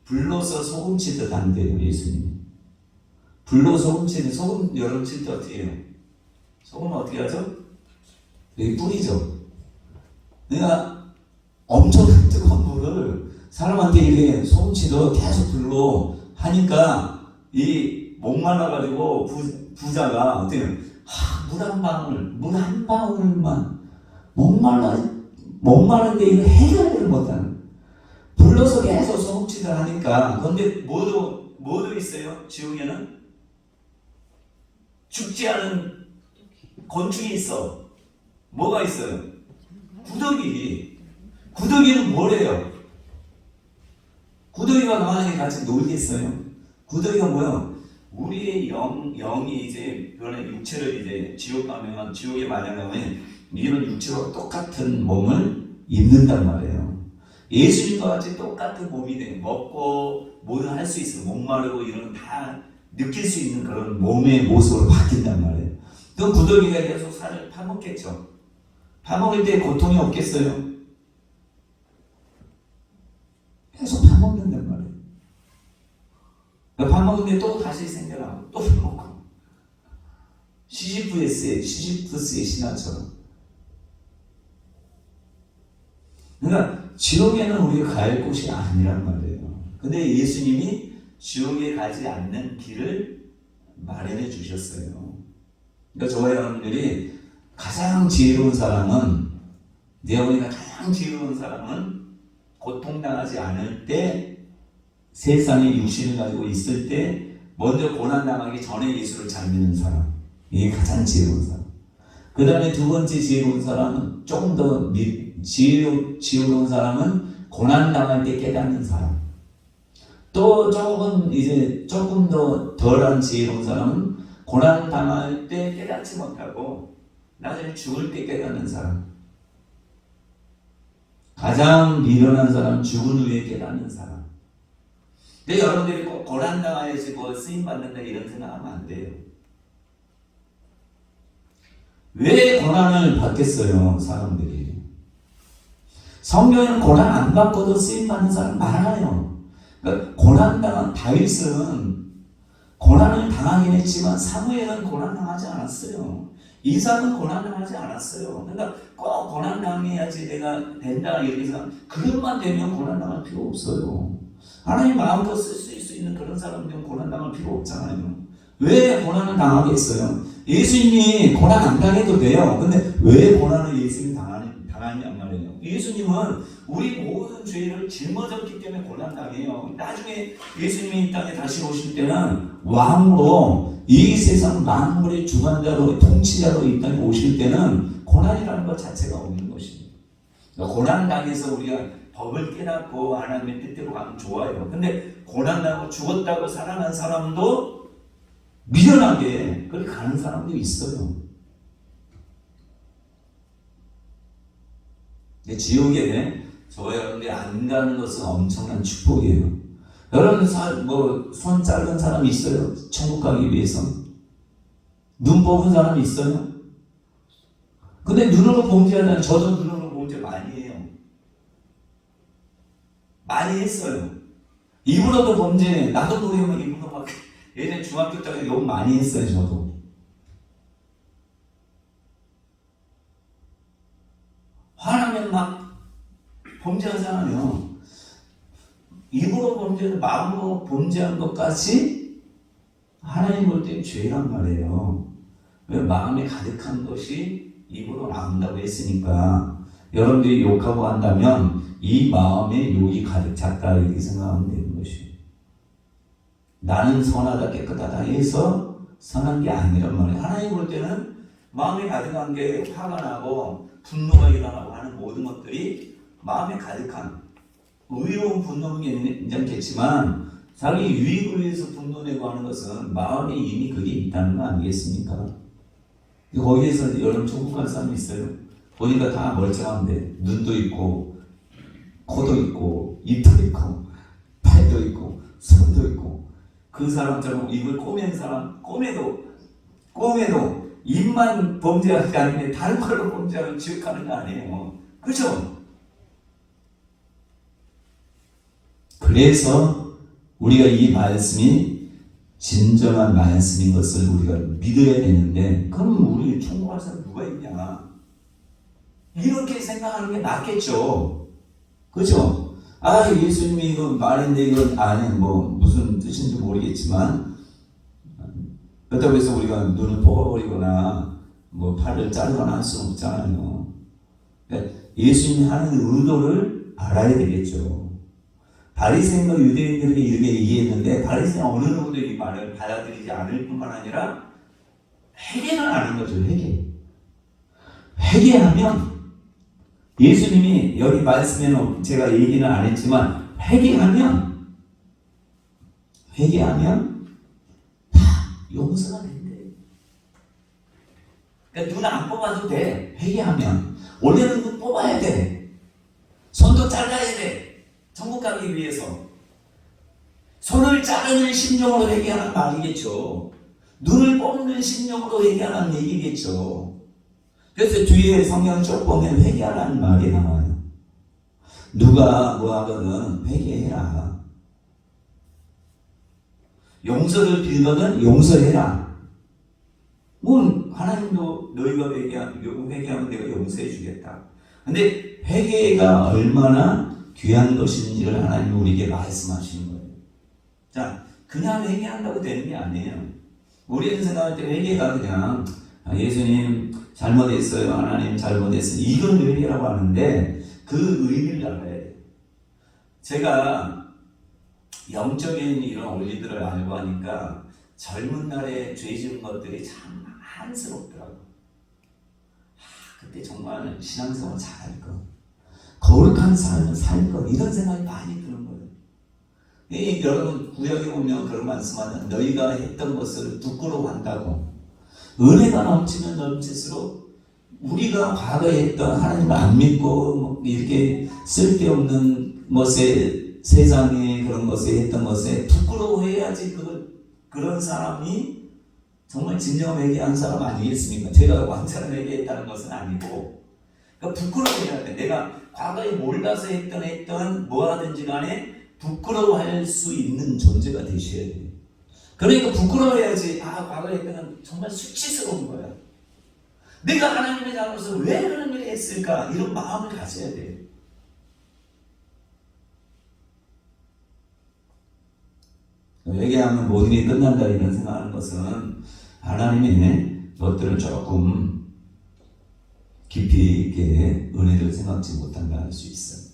불로서 소금 치듯 한대요. 예수님. 불로 소금 치듯, 소금 여러분 칠 때 어떻게 해요? 소금은 어떻게 하죠? 여기 뿌리죠. 내가 엄청 뜨거운 물을 사람한테 이렇게 소금 치듯 계속 불로 하니까 이 목말라가지고 부자가 어떻게 물 한 방울만 목마른데 이거 해결을 못하는 불러서 계속 소금치들 하니까. 그런데 뭐도 있어요? 지옥에는 죽지 않은 곤충이 있어. 뭐가 있어요? 구더기는 뭐래요? 구더기가 가만히 같이 놀겠어요? 구더기가 뭐예요? 우리의 영이 이제 그런 육체를 이제 지옥 가면, 지옥에 만약 가면 이런 육체와 똑같은 몸을 입는단 말이에요. 예수님과 같이 똑같은 몸이 돼. 먹고 뭐든 할 수 있어. 목마르고 이런 다 느낄 수 있는 그런 몸의 모습으로 바뀐단 말이에요. 그 구더기가 계속 살을 파먹겠죠. 파먹을 때 고통이 없겠어요? 계속 파먹는단 말이에요. 파먹는데 또 다시 생겨나고 또 파먹고. 시지프스의 신화처럼. 그러니까 지옥에는 우리가 갈 곳이 아니란 말이에요. 근데 예수님이 지옥에 가지 않는 길을 마련해 주셨어요. 그러니까 저와 여러분들이 가장 지혜로운 사람은, 내 어머니가 가장 지혜로운 사람은 고통당하지 않을 때, 세상에 육신을 가지고 있을 때 먼저 고난당하기 전에 예수를 잘 믿는 사람, 이게 가장 지혜로운 사람. 그 다음에 두 번째 지혜로운 사람은, 조금 더 지혜로운 사람은 고난당할 때 깨닫는 사람. 또 조금 더 덜한 지혜로운 사람은 고난당할 때 깨닫지 못하고 나중에 죽을 때 깨닫는 사람. 가장 미련한 사람은 죽은 후에 깨닫는 사람. 근데 여러분들이 꼭 고난당해야지 쓰임받는다 이런 생각하면 안 돼요. 왜 고난을 받겠어요, 사람들이? 성경에는 고난 안 받고도 쓰임받는 사람 많아요. 그러니까 고난당한 다윗은 고난을 당하긴 했지만 사무엘은 고난당하지 않았어요. 이삭은 고난당하지 않았어요. 그러니까 꼭 고난당해야지 내가 된다 이렇게 생각. 그것만 되면 고난당할 필요 없어요. 하나님 마음껏 쓸 수 있는 그런 사람들은 고난당할 필요 없잖아요. 왜 고난을 당하겠어요? 예수님이 고난 안 당해도 돼요. 근데 왜 고난을 예수님이 당하냔 말이에요. 예수님은 우리 모든 죄를 짊어졌기 때문에 고난당해요. 나중에 예수님이 이 땅에 다시 오실 때는 왕으로 이 세상 만물의 주관자로 통치자로 이 땅에 오실 때는 고난이라는 것 자체가 없는 것입니다. 고난당해서 우리가 법을 깨닫고 하나님의 뜻대로 가면 좋아요. 근데 고난당하고 죽었다고 살아난 사람도 미련하게 그렇게 가는 사람도 있어요. 지옥에 저와 여러분들이 안 가는 것은 엄청난 축복이에요. 여러분 손 짧은 사람이 있어요? 천국 가기 위해서 눈 뽑은 사람이 있어요? 근데 눈으로 범죄하는 저도 눈으로 범죄 많이 해요. 많이 했어요. 입으로도 범죄해. 나도 모르면 입으로 막 예전에 중학교 때 욕 많이 했어요. 저도 화나면 막 범죄하잖아요. 입으로 범죄는 마음으로 범죄한 것까지 하나님 볼 때 죄란 말이에요. 왜? 마음에 가득한 것이 입으로 나온다고 했으니까. 여러분들이 욕하고 한다면 이 마음에 욕이 가득 찼다 이렇게 생각하면 되는 것이에요. 나는 선하다 깨끗하다 해서 선한 게 아니란 말이에요. 하나님 볼 때는 마음에 가득한 게 화가 나고 분노가 일어나고 하는 모든 것들이 마음에 가득한 의로운 분노는 괜찮겠지만 자기 유익을 위해서 분노내고 하는 것은 마음에 이미 그게 있다는 거 아니겠습니까? 거기에서 여러분 천국 간 사람이 있어요. 보니까 다 멀쩡한데 눈도 있고 코도 있고 입도 있고 팔도 있고 손도 있고 그 사람처럼 입을 꼬맨 사람 꼬매도 입만 범죄하는 게 아니면 다른 걸로 범죄하면 지옥 가는 거 아니에요. 그렇죠? 그래서 우리가 이 말씀이 진정한 말씀인 것을 우리가 믿어야 되는데 그럼 우리 천국 갈 사람 누가 있냐? 이렇게 생각하는 게 낫겠죠. 그렇죠? 예수님이 이거 말인데 이건 아니 무슨 뜻인지 모르겠지만 그렇다고 해서 우리가 눈을 뽑아버리거나 팔을 자르거나 할 수는 없잖아요. 그러니까 예수님이 하는 의도를 알아야 되겠죠. 바리새인과 유대인들이 이렇게 이해했는데 바리새인 어느 누구도 이 말을 받아들이지 않을 뿐만 아니라 회개는 하는 거죠. 회개하면 예수님이 여기 말씀에는 제가 얘기는 안 했지만 회개하면 다 용서가 된대. 그러니까 눈 안 뽑아도 돼. 회개하면 원래는 눈 뽑아야 돼. 손도 잘라야 돼. 천국 가기 위해서 손을 자르는 심령으로 회개하는 말이겠죠. 눈을 뽑는 심령으로 회개하는 얘기겠죠. 그래서 뒤에 성경 쭉 보면 회개하라는 말이 나와요. 누가 하거든 회개해라. 용서를 빌거든 용서해라. 하나님도 너희가 회개하면 내가 용서해 주겠다. 근데 회개가 얼마나 귀한 것인지를 하나님이 우리에게 말씀하시는 거예요. 자, 그냥 회개한다고 되는 게 아니에요. 우리는 생각할 때 회개가 그냥 예수님 잘못했어요. 하나님 잘못했어요. 이건 회개라고 하는데 그 의미를 알아야 돼요. 제가 영적인 이런 원리들을 알고 하니까 젊은 날에 죄 지은 것들이 참 안쓰럽더라고요. 그때 정말 신앙생활 잘할 거. 거룩한 삶을 살 것. 이런 생각이 많이 드는 거예요. 여러분 구약에 보면 그런 말씀하는 너희가 했던 것을 부끄러워한다고. 은혜가 넘치면 넘칠수록 우리가 과거에 했던 하나님을 안 믿고 이렇게 쓸데없는 것에 세상에 그런 것에 했던 것에 부끄러워해야지 그런 사람이 정말 진정 회개한 사람 아니겠습니까? 제가 완전히 회개했다는 것은 아니고 그러니까 부끄러워해야 돼. 내가 과거에 몰라서 했던 뭐하든지 간에 부끄러워할 수 있는 존재가 되셔야 돼요. 그러니까 부끄러워해야지 과거에 했던 건 정말 수치스러운 거야. 내가 하나님의 자녀로서 왜 그런 일을 했을까? 이런 마음을 가져야 돼요. 회개하면 모든 게 끝난다 이런 생각하는 것은 하나님의 것들을 조금 깊이 있게 은혜를 생각지 못한다 할 수 있어요.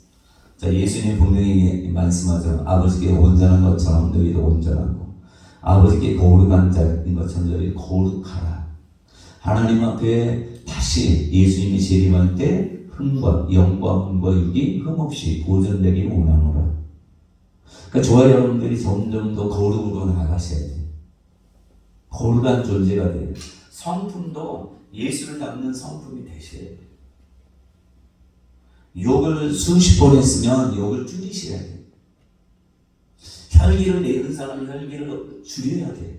자, 예수님 분명히 말씀하죠. 아버지께 온전한 것처럼 너희도 온전하고 아버지께 거룩한 자인 것처럼 너희 거룩하라. 하나님 앞에 다시 예수님이 재림할 때 흥과 영광과 육이 흠없이 보존되기 원하노라. 그러니까 저와 여러분들이 점점 더 거룩으로 나가셔야 돼요. 거룩한 존재가 돼요. 성품도 예수를 닮는 성품이 되셔야 돼요. 욕을 수십 번 했으면 욕을 줄이셔야 돼요. 혈기를 내는 사람은 혈기를 줄여야 돼요.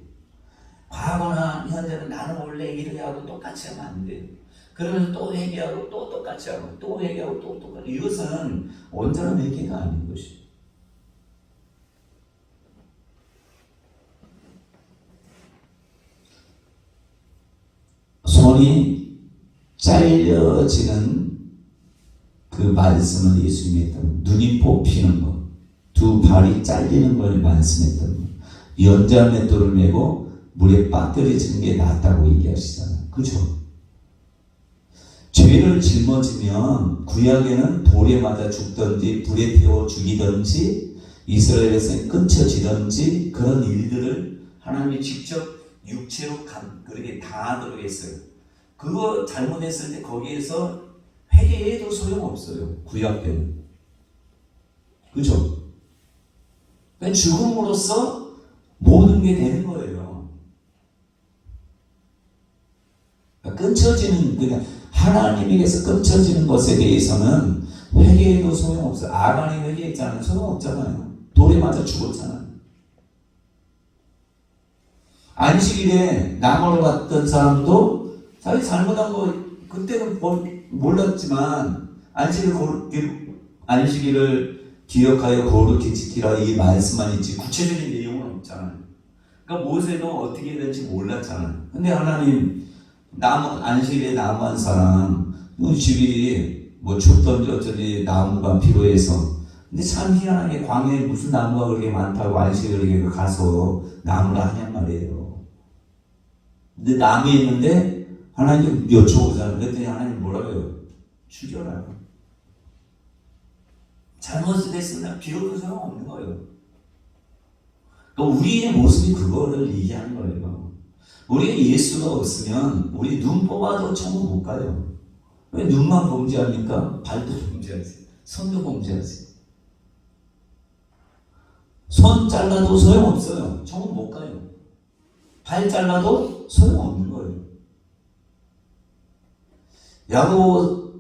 과거나 현재는 나는 원래 이래야 하고 똑같이 하면 안 돼요. 그러면 또 회개하고 또 똑같이 하고 또 회개하고 또 똑같이. 이것은 온전한 회개가 아닌 것이에요. 손이 잘려지는 그 말씀을 예수님이 했던 눈이 뽑히는 것, 두 발이 잘리는 걸 말씀했던 것, 연자맷돌을 메고 물에 빠뜨려지는 게 낫다고 얘기하시잖아요. 그죠? 죄를 짊어지면 구약에는 돌에 맞아 죽든지 불에 태워 죽이든지 이스라엘 백성이 끊쳐지든지 그런 일들을 하나님이 직접 육체로 그렇게 당하도록 했어요. 그거 잘못했을 때 거기에서 회개해도 소용없어요. 구약 때는. 그죠? 그러니까 죽음으로써 모든 게 되는 거예요. 그러니까 끊쳐지는, 그러니까 하나님에게서 끊쳐지는 것에 대해서는 회개해도 소용없어요. 아간이 회개했잖아요. 소용없잖아요. 돌에 맞아 죽었잖아요. 안식일에 나무를 봤던 사람도 자기 잘못한 거 그때는 몰랐지만 안식일을 기억하여 거룩히 지키라 이 말씀만 있지 구체적인 내용은 없잖아요. 그러니까 모세도 어떻게 될지 몰랐잖아요. 근데 하나님 안식일에 나무 한 사람 집이 뭐 춥던지 어쩐지 나무가 필요해서 근데 참 희한하게 광야에 무슨 나무가 그렇게 많다고 안식일에 가서 나무를 하냔 말이에요. 근데 나무에 있는데 하나님 여쭤보잖아요. 그랬더니 하나님 뭐라고 해요? 죽여라. 잘못됐으면 비록 소용없는 거예요. 그러니까 우리의 모습이 그거를 얘기하는 거예요. 우리가 예수가 없으면 우리 눈 뽑아도 천국 못 가요. 왜 눈만 범죄합니까? 발도 범죄하지. 손도 범죄하지. 손 잘라도 소용없어요. 천국 못 가요. 발 잘라도 소용없는 거예요. 야고보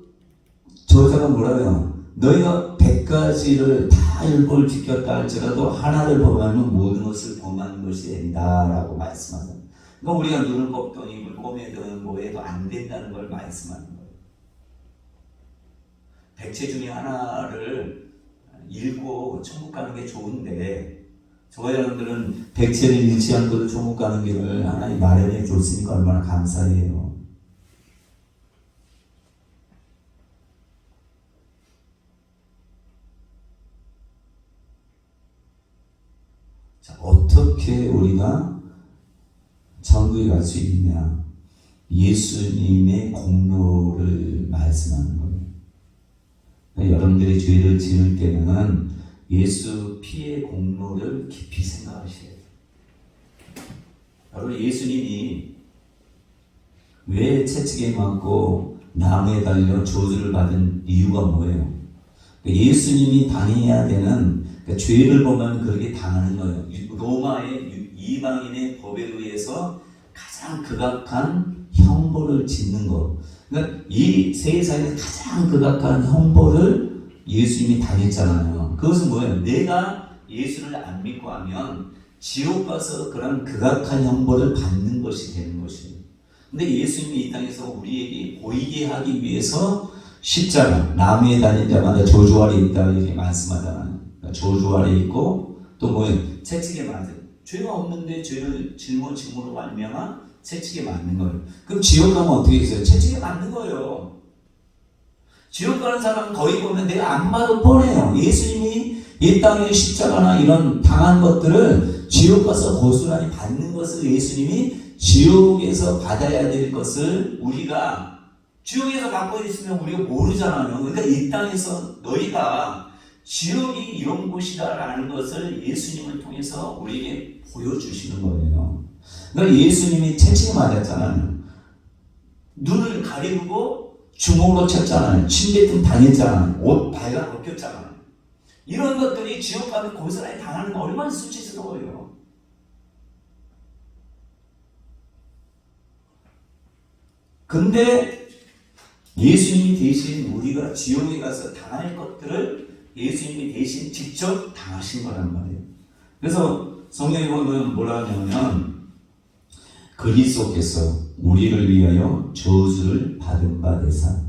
저자가 뭐라고요? 너희가 100가지를 다 율법을 지켰다 할지라도 하나를 범하면 모든 것을 범한 것이 된다라고 말씀하잖아요. 그러니까 우리가 눈을 꼽든 입을 꼬매든 뭐 해도 안 된다는 걸 말씀하는 거예요. 백체 중에 하나를 읽고 천국 가는 게 좋은데 저와 여러분들은 백체를 잃지 않고도 천국 가는 길을 하나님 마련해 줬으니까 얼마나 감사해요. 자, 어떻게 우리가 천국에 갈 수 있느냐? 예수님의 공로를 말씀하는 거예요. 그러니까 여러분들이 죄를 지을 때는 예수 피의 공로를 깊이 생각하셔야 돼요. 여러분 예수님이 왜 채찍에 맞고 나무에 달려 저주를 받은 이유가 뭐예요? 그러니까 예수님이 당해야 되는 그러니까 죄를 보면 그렇게 당하는 거예요. 로마의 이방인의 법에 의해서 가장 극악한 형벌을 짓는 것. 그러니까 이 세상에서 가장 극악한 형벌을 예수님이 당했잖아요. 그것은 뭐예요? 내가 예수를 안 믿고 하면 지옥 가서 그런 극악한 형벌을 받는 것이 되는 것이에요. 근데 예수님이 이 땅에서 우리에게 보이게 하기 위해서 십자가, 나무에 달린 자마다 저주 아래 있다 이렇게 말씀하잖아요. 그러니까 저주 아래 있고 또 뭐예요? 채찍에 맞은. 죄가 없는데 죄를 짊어짐으로 말미암아 채찍에 맞는 거예요. 그럼 지옥 가면 어떻게 있어요? 채찍에 맞는 거예요. 지옥 가는 사람은 거의 보면 내가 안 봐도 뻔해요. 예수님이 이 땅에 십자가나 이런 당한 것들을 지옥 가서 고스란히 받는 것을 예수님이 지옥에서 받아야 될 것을 우리가 지옥에서 갖고 있으면 우리가 모르잖아요. 그러니까 이 땅에서 너희가 지옥이 이런 곳이다라는 것을 예수님을 통해서 우리에게 보여주시는 거예요. 그러니까 예수님이 채찍 맞았잖아요. 눈을 가리고 주먹으로 쳤잖아요. 침뱉음 당했잖아요. 옷 발가 벗겼잖아요. 이런 것들이 지옥 가면 고스란히 당하는 거 얼마나 수치스러워요. 근데 예수님이 대신 우리가 지옥에 가서 당할 것들을 예수님이 대신 직접 당하신 거란 말이에요. 그래서 성경에 보면 뭐라 하냐면 그리스도께서 우리를 위하여 저주를 받은 바 되사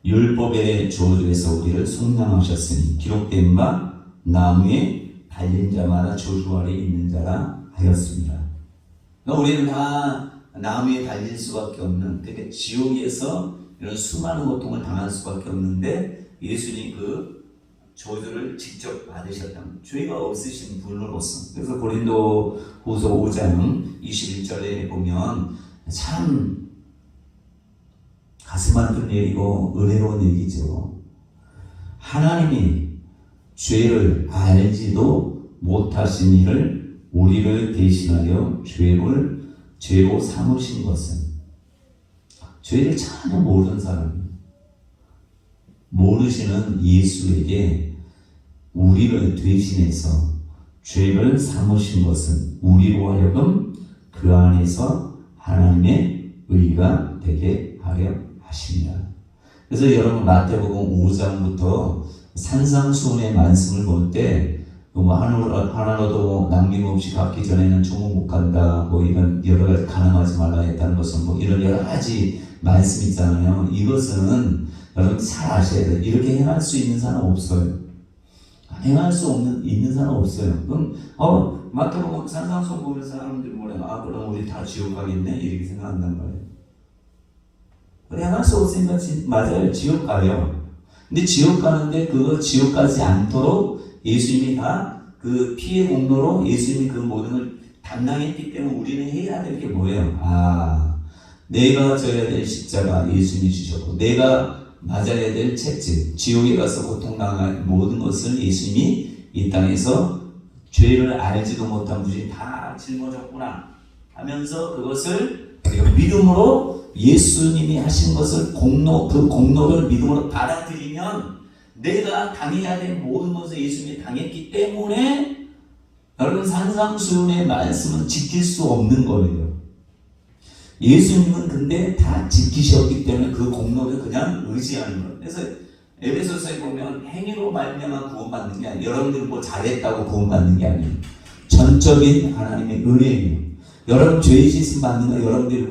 율법의 저주에서 우리를 속량하셨으니 기록된 바 나무에 달린 자마다 저주 아래 있는 자라 하였습니다. 그러니까 우리는 다 나무에 달릴 수밖에 없는, 그러니까 지옥에서 이런 수많은 고통을 당할 수밖에 없는데 예수님 그 저주를 직접 받으셨다는, 죄가 없으신 분으로서. 그래서 고린도 후서 5장 21절에 보면 참 가슴 아픈 얘기고 은혜로운 얘기죠. 하나님이 죄를 알지도 못하신 이를 우리를 대신하여 죄로 삼으신 것은, 죄를 전혀 모르는 사람, 모르시는 예수에게 우리를 대신해서 죄를 삼으신 것은 우리로 하여금 그 안에서 하나님의 의가 되게 하려 하십니다. 그래서 여러분 마태복음 5장부터 산상수훈의 말씀을 볼 때 하나로도 남김없이 갚기 전에는 종은 못 간다, 뭐 이런 여러 가지 가늠하지 말라 했다는 것은 뭐 이런 여러 가지 말씀 있잖아요. 이것은 여러분 잘 아셔야 돼요. 이렇게 행할 수 있는 사람 없어요. 행할 수 있는 사람 없어요. 그럼 마태복음 산상수훈 보는 사람들이 뭐래요? 그럼 우리 다 지옥 가겠네? 이렇게 생각한단 말이에요. 행할 수 없으니까 맞아요. 지옥 가요. 근데 지옥 가는데 그거 지옥 가지 않도록 예수님이 다 그 피의 공로로 예수님이 그 모든 걸 담당했기 때문에 우리는 해야 될 게 뭐예요? 내가 져야 될 십자가 예수님이 지셨고, 내가 맞아야 될 채찍, 지옥에 가서 고통당할 모든 것을 예수님이 이 땅에서 죄를 알지도 못한 분이 다 짊어졌구나 하면서 그것을 우리가 믿음으로 예수님이 하신 것을 그 공로를 믿음으로 받아들이면 내가 당해야 될 모든 것을 예수님이 당했기 때문에 여러분 산상수훈의 말씀은 지킬 수 없는 거예요. 예수님은 근데 다 지키셨기 때문에 그 공로를 그냥 의지하는 거예요. 그래서 에베소서에 보면 행위로 말미암아 구원받는 게 아니에요. 여러분들 뭐 잘했다고 구원받는 게 아니에요. 전적인 하나님의 은혜예요. 여러분 죄 짓음 받는 거 여러분들이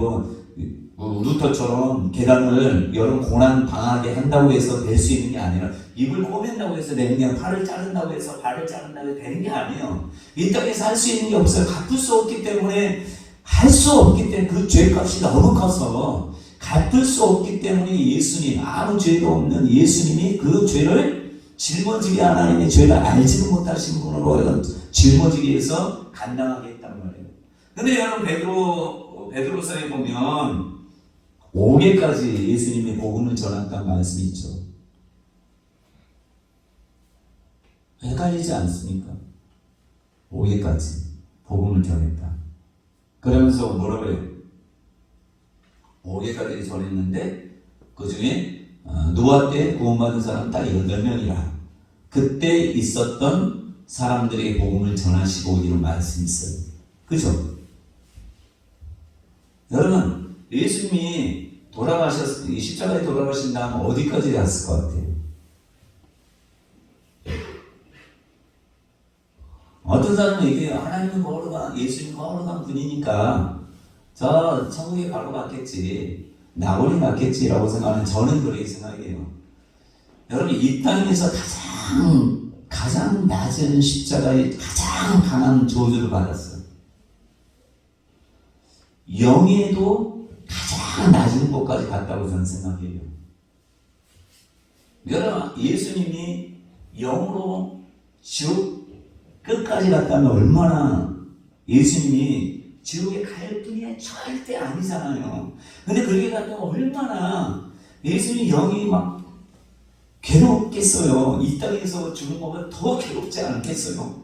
루터처럼 계단을 여러분 고난 당하게 한다고 해서 될 수 있는 게 아니라, 입을 꼬맨다고 해서 되는 게 아니라, 팔을 자른다고 해서 발을 자른다고 해서 되는 게 아니에요. 이 땅에서 할 수 있는 게 없어요. 갚을 수 없기 때문에, 할 수 없기 때문에, 그 죄값이 너무 커서 갚을 수 없기 때문에 예수님, 아무 죄도 없는 예수님이 그 죄를 짊어지게, 하나님의 죄를 알지도 못하신 분으로 짊어지기 위해서 감당하게 했단 말이에요. 근데 여러분 베드로서에 보면 5개까지 예수님이 복음을 전했다는 말씀이 있죠. 헷갈리지 않습니까? 5개까지 복음을 전했다. 그러면서 뭐라고 해요? 5개까지 전했는데 그 중에 노아 때 구원받은 사람 딱 8명이라 그때 있었던 사람들에게 복음을 전하시고 이런 말씀이 있어요. 그죠? 여러분 예수님이 십자가에 돌아가신 다음 어디까지 갔을 것 같아요? 어떤 사람은 얘기해요. 하나님은 걸어간, 예수님 걸어간 분이니까 저 천국에 바로 갔겠지, 낙원이 갔겠지라고 생각하는, 저는 그렇게 생각해요. 여러분 이 땅에서 가장 낮은 십자가에 가장 강한 저주를 받았어요. 영에도 가장 낮은 곳까지 갔다고 저는 생각해요. 여러분 예수님이 영으로 지옥 끝까지 갔다면 얼마나 예수님이 지옥에 갈 뿐이 절대 아니잖아요. 근데 그렇게 갔다가 얼마나 예수님 영이 막 괴롭겠어요. 이 땅에서 죽은 것보다 더 괴롭지 않겠어요.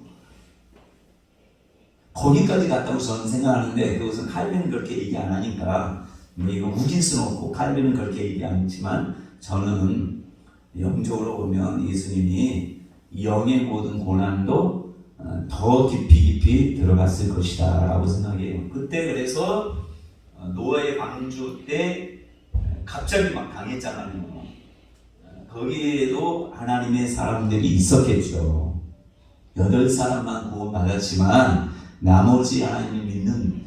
거기까지 갔다고 저는 생각하는데, 그것은 칼빈은 그렇게 얘기 안 하니까 이거 우길 수는 없고, 칼빈은 그렇게 얘기 안 했지만 저는 영적으로 보면 예수님이 영의 모든 고난도 더 깊이 들어갔을 것이다 라고 생각해요. 그때 그래서 노아의 방주 때 갑자기 막 당했잖아요. 거기에도 하나님의 사람들이 있었겠죠. 8사람만 구원받았지만 나머지 하나님을 믿는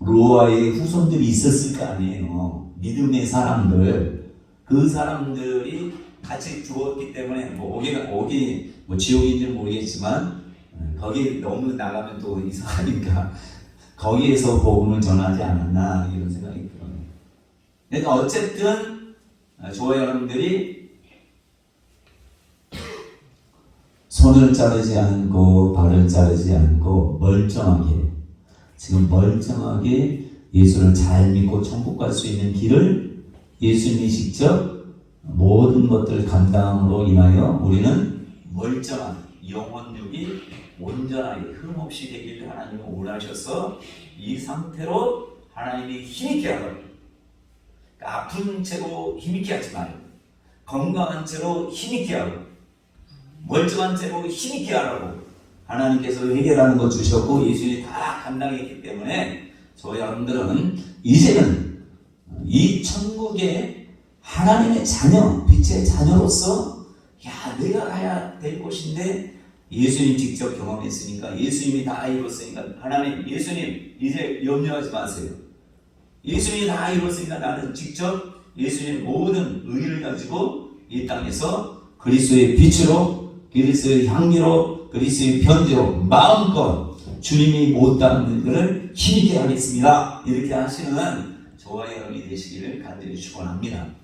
노아의 후손들이 있었을 거 아니에요. 믿음의 사람들. 그 사람들이 같이 죽었기 때문에 오기 지옥인지는 모르겠지만 거기 너무 나가면 또 이상하니까 거기에서 복음을 전하지 않았나 이런 생각이 들어요. 그러니까 어쨌든 저와 여러분들이 손을 자르지 않고 발을 자르지 않고 멀쩡하게 예수를 잘 믿고 천국 갈 수 있는 길을 예수님이 직접 모든 것들 감당으로 인하여 우리는 멀쩡한 영혼육이 온전하게 흠없이 되기를 하나님이 원하셔서 이 상태로 하나님이 힘있게 하라고. 그러니까 아픈 채로 힘있게 하지 말고, 건강한 채로 힘있게 하고, 멀쩡한 채로 힘있게 하라고 하나님께서 해결하는 거 주셨고 예수님이 다 감당했기 때문에 저희 여러분들은 이제는 이 천국의 하나님의 자녀, 빛의 자녀로서 내가 가야 될 곳인데 예수님 직접 경험했으니까, 예수님이 다 이뤘으니까, 하나님, 예수님 이제 염려하지 마세요. 예수님이 다 이뤘으니까 나는 직접 예수님 모든 의를 가지고 이 땅에서 그리스도의 빛으로, 그리스도의 향기로, 그리스도의 편지로 마음껏 주님이 못 닦는 것을 힘있게 하겠습니다. 이렇게 하시는 저와 여러분이 되시기를 간절히 축원합니다.